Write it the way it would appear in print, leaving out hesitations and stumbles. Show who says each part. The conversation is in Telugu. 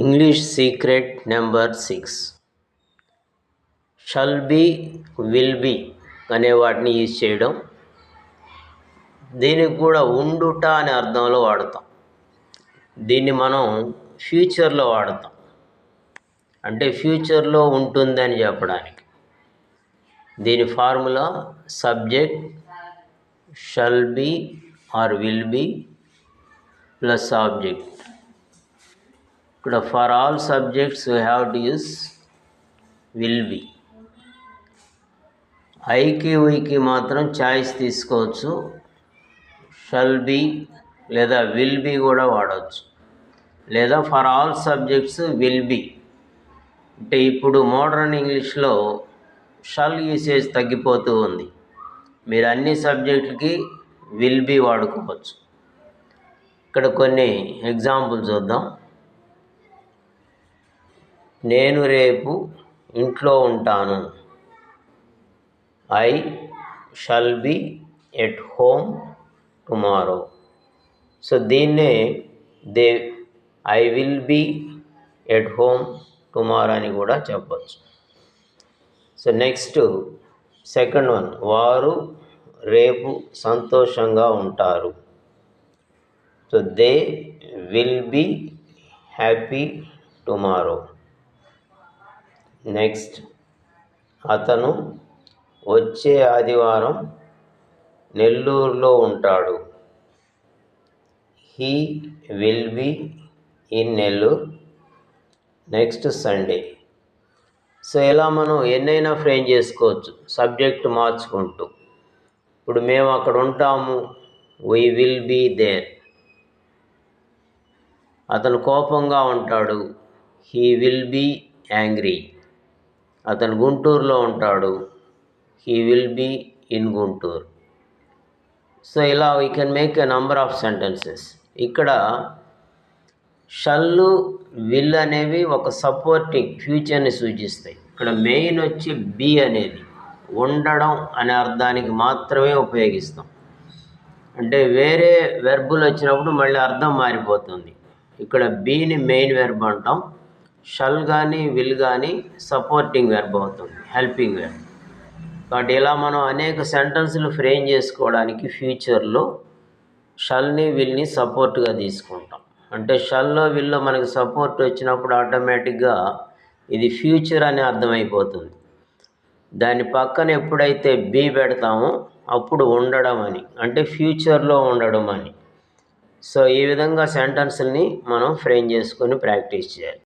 Speaker 1: English secret number 6. Shall be, will be అనే వాటిని యూజ్ చేయడం. దీనికి కూడా ఉండుట అనే అర్థంలో వాడతాం. దీన్ని మనం ఫ్యూచర్లో వాడతాం, అంటే ఫ్యూచర్లో ఉంటుందని చెప్పడానికి. దీని formula subject shall be or will be plus object. ఇక్కడ for all subjects we have to use will be. ఐకి వీకి మాత్రం చాయిస్ తీసుకోవచ్చు, షల్ బి లేదా విల్ బి కూడా వాడవచ్చు, లేదా for all subjects will be. అంటే ఇప్పుడు మోడర్న్ ఇంగ్లీష్లో షల్ యూసేజ్ తగ్గిపోతూ ఉంది. మీరు అన్ని సబ్జెక్టులకి విల్ బి వాడుకోవచ్చు. ఇక్కడ కొన్ని ఎగ్జాంపుల్ చూద్దాం. నేను రేపు ఇంట్లో ఉంటాను. I shall be at home tomorrow. So దీన్నే I will be at home tomorrow అని కూడా చెప్పచ్చు. సో నెక్స్ట్ సెకండ్ వన్, వారు రేపు సంతోషంగా ఉంటారు. So they will be happy tomorrow. Next, అతను వచ్చే ఆదివారం నెల్లూరులో ఉంటాడు. He will be in Nellore next Sunday. So ఇలా మనం ఎన్నైనా ఫ్రేమ్ చేసుకోవచ్చు సబ్జెక్ట్ మార్చుకుంటూ. ఇప్పుడు మేము అక్కడ ఉంటాము, వీ విల్ బీ దేర్. అతను కోపంగా ఉంటాడు, హీ విల్ బీ యాంగ్రీ. అతను గుంటూరులో ఉంటాడు, he will be in Guntur. So ఇలా we can make a number of sentences. ఇక్కడ షల్లు విల్ అనేవి ఒక సపోర్టింగ్ ఫ్యూచర్ని సూచిస్తాయి. ఇక్కడ మెయిన్ వచ్చి బీ అనేది ఉండడం అనే అర్థానికి మాత్రమే ఉపయోగిస్తాం. అంటే వేరే వెర్బులు వచ్చినప్పుడు మళ్ళీ అర్థం మారిపోతుంది. ఇక్కడ బీని మెయిన్ వెర్బ్ అంటాం, షల్ కానీ విల్ కానీ సపోర్టింగ్ వెర్బ్ అవుతుంది, హెల్పింగ్ వెర్బ్. కాబట్టి ఇలా మనం అనేక సెంటెన్స్లు ఫ్రేమ్ చేసుకోవడానికి ఫ్యూచర్లో షల్ని విల్ని సపోర్ట్గా తీసుకుంటాం. అంటే షల్లో విల్లో మనకి సపోర్ట్ వచ్చినప్పుడు ఆటోమేటిక్గా ఇది ఫ్యూచర్ అని అర్థమైపోతుంది. దాని పక్కన ఎప్పుడైతే బీ పెడతామో అప్పుడు ఉండడం అని, అంటే ఫ్యూచర్లో ఉండడం అని. సో ఈ విధంగా సెంటెన్స్ని మనం ఫ్రేమ్ చేసుకొని ప్రాక్టీస్ చేయాలి.